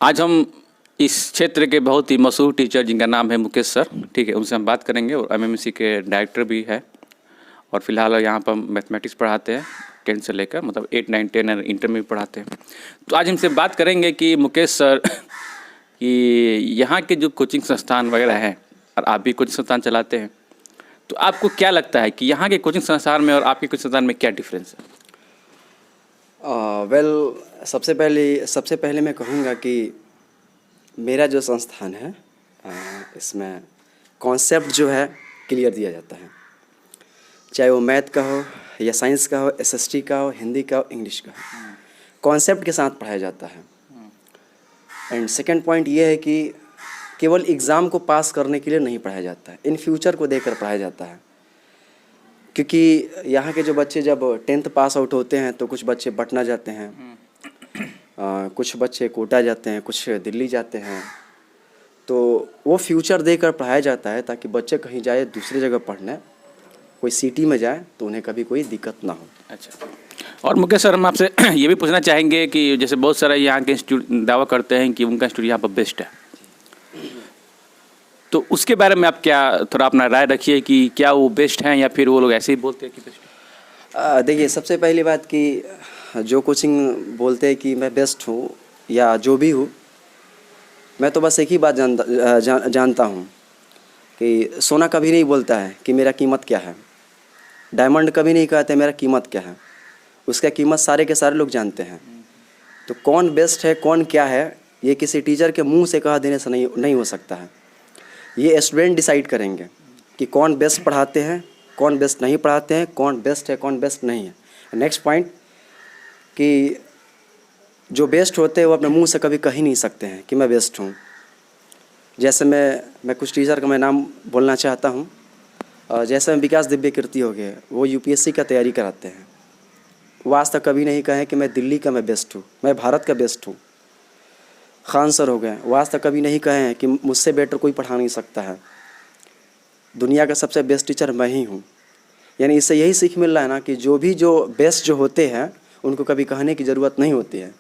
आज हम इस क्षेत्र के बहुत ही मशहूर टीचर जिनका नाम है मुकेश सर, ठीक है, उनसे हम बात करेंगे और एमएमसी के डायरेक्टर भी है और फिलहाल यहाँ पर मैथमेटिक्स पढ़ाते हैं 10 से लेकर, मतलब 8, 9, 10 और इंटर में भी पढ़ाते हैं। तो आज हमसे बात करेंगे कि मुकेश सर कि यहाँ के जो कोचिंग संस्थान वगैरह हैं और आप भी कोचिंग संस्थान चलाते हैं, तो आपको क्या लगता है कि यहाँ के कोचिंग संस्थान में और आपके कोचिंग संस्थान में क्या डिफरेंस है? सबसे पहले मैं कहूँगा कि मेरा जो संस्थान है इसमें कॉन्सेप्ट जो है क्लियर दिया जाता है, चाहे वो मैथ का हो या साइंस का हो, एसएसटी का हो, हिंदी का हो, इंग्लिश का हो, कॉन्सेप्ट के साथ पढ़ाया जाता है। एंड सेकंड पॉइंट ये है कि केवल एग्ज़ाम को पास करने के लिए नहीं पढ़ाया जाता है, इन फ्यूचर को देखकर पढ़ाया जाता है। क्योंकि यहाँ के जो बच्चे जब 10th पास आउट होते हैं तो कुछ बच्चे पटना जाते हैं, कुछ बच्चे कोटा जाते हैं, कुछ दिल्ली जाते हैं, तो वो फ्यूचर देकर पढ़ाया जाता है ताकि बच्चे कहीं जाए दूसरी जगह पढ़ने, कोई सिटी में जाए तो उन्हें कभी कोई दिक्कत ना हो। अच्छा, और मुकेश सर हम आपसे ये भी पूछना चाहेंगे कि जैसे बहुत सारे यहाँ के इंस्टीट्यूट दावा करते हैं कि उनका इंस्टीट्यूट यहाँ पर बेस्ट है, तो उसके बारे में आप क्या थोड़ा अपना राय रखिए कि क्या वो बेस्ट हैं या फिर वो लोग ऐसे ही बोलते हैं कि बेस्ट है? देखिए, सबसे पहली बात कि जो कोचिंग बोलते हैं कि मैं बेस्ट हूँ या जो भी हूँ, मैं तो बस एक ही बात जानता हूँ कि सोना कभी नहीं बोलता है कि मेरा कीमत क्या है, डायमंड कभी नहीं कहते मेरा कीमत क्या है, उसका कीमत सारे के सारे लोग जानते हैं। तो कौन बेस्ट है कौन क्या है ये किसी टीचर के मुंह से कह देने से नहीं हो सकता है, ये स्टूडेंट डिसाइड करेंगे कि कौन बेस्ट पढ़ाते हैं, कौन बेस्ट नहीं पढ़ाते हैं, कौन बेस्ट है कौन बेस्ट नहीं है। नेक्स्ट पॉइंट कि जो बेस्ट होते हैं वो अपने मुंह से कभी कह ही नहीं सकते हैं कि मैं बेस्ट हूँ। जैसे मैं कुछ टीचर का मैं नाम बोलना चाहता हूँ, जैसे विकास दिव्य कीर्ति हो गए, वो यूपीएससी का तैयारी कराते हैं, वो आज तक कभी नहीं कहें कि मैं दिल्ली का मैं बेस्ट हूँ, मैं भारत का बेस्ट हूँ। खान सर हो गए, वो आज तक कभी नहीं कहे हैं कि मुझसे बेटर कोई पढ़ा नहीं सकता है, दुनिया का सबसे बेस्ट टीचर मैं ही हूँ। यानी इससे यही सीख मिल रहा है ना कि जो बेस्ट जो होते हैं उनको कभी कहने की ज़रूरत नहीं होती है,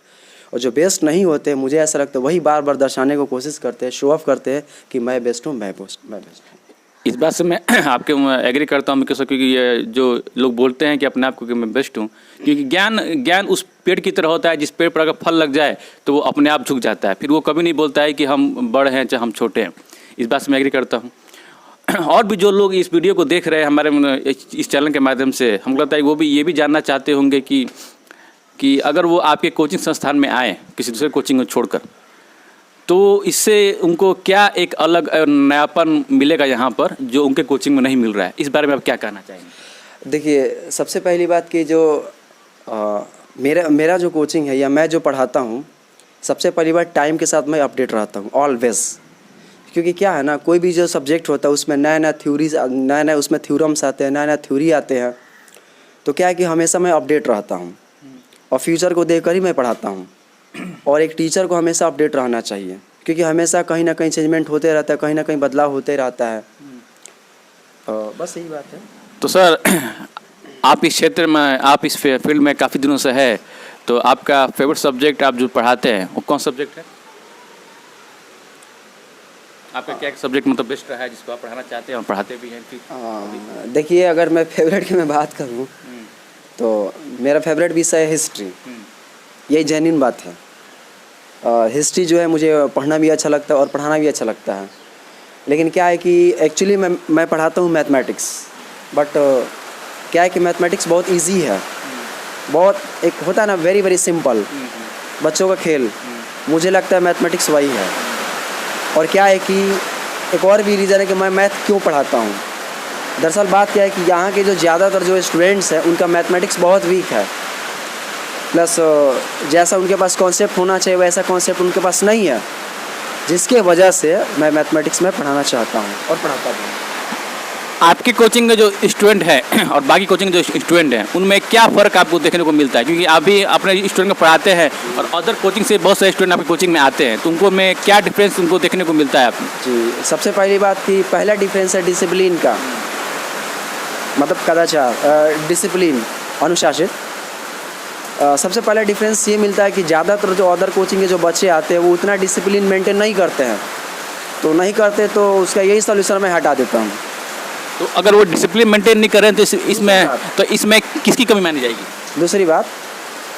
और जो बेस्ट नहीं होते मुझे ऐसा लगता है वही बार बार दर्शाने को कोशिश करते हैं, शो ऑफ करते हैं कि मैं बेस्ट हूँ, मैं बेस्ट हूँ। इस बात से मैं आपके एग्री करता हूँ क्योंकि ये जो लोग बोलते हैं कि अपने आप को कि मैं बेस्ट हूँ, क्योंकि ज्ञान उस पेड़ की तरह होता है जिस पेड़ पर अगर फल लग जाए तो वो अपने आप झुक जाता है, फिर वो कभी नहीं बोलता है कि हम बड़े हैं चाहे हम छोटे हैं। इस बात से मैं एग्री करता हूँ। और भी जो लोग इस वीडियो को देख रहे हैं हमारे इस चैनल के माध्यम से, हमको लगता है वो भी ये भी जानना चाहते होंगे कि अगर वो आपके कोचिंग संस्थान में आए किसी दूसरे कोचिंग को छोड़कर, तो इससे उनको क्या एक अलग नयापन मिलेगा यहाँ पर जो उनके कोचिंग में नहीं मिल रहा है। इस बारे में आप क्या कहना चाहेंगे? देखिए, सबसे पहली बात कि जो मेरा जो कोचिंग है या मैं जो पढ़ाता हूँ, सबसे पहली बात टाइम के साथ मैं अपडेट रहता हूँ ऑलवेज। क्योंकि क्या है ना, कोई भी जो सब्जेक्ट होता है उसमें नया थ्योरीज, नए उसमें थ्योरम्स आते हैं, नया थ्योरी आते हैं, तो क्या है कि हमेशा मैं अपडेट रहता हूँ और फ्यूचर को देखकर ही मैं पढ़ाता हूँ। और एक टीचर को हमेशा अपडेट रहना चाहिए क्योंकि हमेशा कहीं ना कहीं चेंजमेंट होते रहता है, कहीं ना कहीं बदलाव होते रहता है। बस यही बात है। तो सर, आप इस क्षेत्र में, आप इस फील्ड में काफ़ी दिनों से है, तो आपका फेवरेट सब्जेक्ट आप जो पढ़ाते हैं वो कौन सब्जेक्ट है? आपका क्या सब्जेक्ट मतलब बेस्ट रहा है जिसको आप पढ़ाना चाहते हैं और पढ़ाते भी हैं? देखिए, अगर मैं फेवरेट की मैं बात करूँ तो मेरा फेवरेट विषय है हिस्ट्री। यही जेन्युइन बात है। हिस्ट्री जो है मुझे पढ़ना भी अच्छा लगता है और पढ़ाना भी अच्छा लगता है। लेकिन क्या है कि एक्चुअली मैं पढ़ाता हूँ मैथमेटिक्स, बट क्या है कि मैथमेटिक्स बहुत इजी है, बहुत एक होता है ना वेरी वेरी सिंपल बच्चों का खेल। मुझे लगता है मैथमेटिक्स वही है। और क्या है कि एक और भी रीज़न है कि मैं मैथ क्यों पढ़ाता हूँ। दरअसल बात क्या है कि यहाँ के जो ज़्यादातर जो स्टूडेंट्स हैं उनका मैथमेटिक्स बहुत वीक है, प्लस जैसा उनके पास कॉन्सेप्ट होना चाहिए वैसा कॉन्सेप्ट उनके पास नहीं है, जिसके वजह से मैं मैथमेटिक्स में पढ़ाना चाहता हूँ और पढ़ाता भी हूँ। आपकी कोचिंग के जो स्टूडेंट हैं और बाकी कोचिंग के जो स्टूडेंट हैं उनमें क्या फ़र्क आपको देखने को मिलता है? क्योंकि आप भी अपने स्टूडेंट को पढ़ाते हैं और अदर कोचिंग से बहुत सारे स्टूडेंट आपकी कोचिंग में आते हैं, तो उनको में क्या डिफरेंस उनको देखने को मिलता है आपको? जी, सबसे पहली बात कि पहला डिफरेंस है डिसिप्लिन का, मतलब कदाचार, डिसिप्लिन, अनुशासित। सबसे पहला डिफरेंस ये मिलता है कि ज़्यादातर जो अदर कोचिंग के जो बच्चे आते हैं वो उतना डिसिप्लिन मेंटेन नहीं करते हैं, तो नहीं करते तो उसका यही सॉल्यूशन मैं हटा देता हूँ। तो अगर वो डिसिप्लिन मेंटेन नहीं कर रहे हैं तो इसमें किसकी कमी मानी जाएगी? दूसरी बात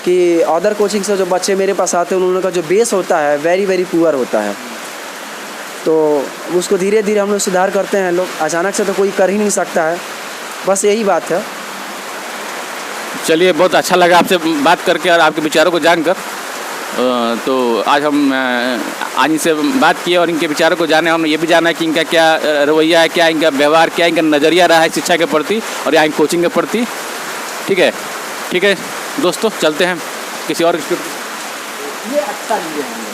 कि अदर कोचिंग से जो बच्चे मेरे पास आते हैं उन लोगों का जो बेस होता है वेरी वेरी पुअर होता है, तो उसको धीरे धीरे हम लोग सुधार करते हैं। लोग अचानक से तो कोई कर ही नहीं सकता है, बस यही बात है। चलिए, बहुत अच्छा लगा आपसे बात करके और आपके विचारों को जानकर। तो आज हम आज इनसे बात किए और इनके विचारों को जाने। हमने ये भी जाना कि इनका क्या रवैया है, क्या इनका व्यवहार, क्या इनका नज़रिया रहा है शिक्षा के प्रति और यहाँ कोचिंग के प्रति। ठीक है दोस्तों, चलते हैं किसी और। ये अच्छा नहीं है।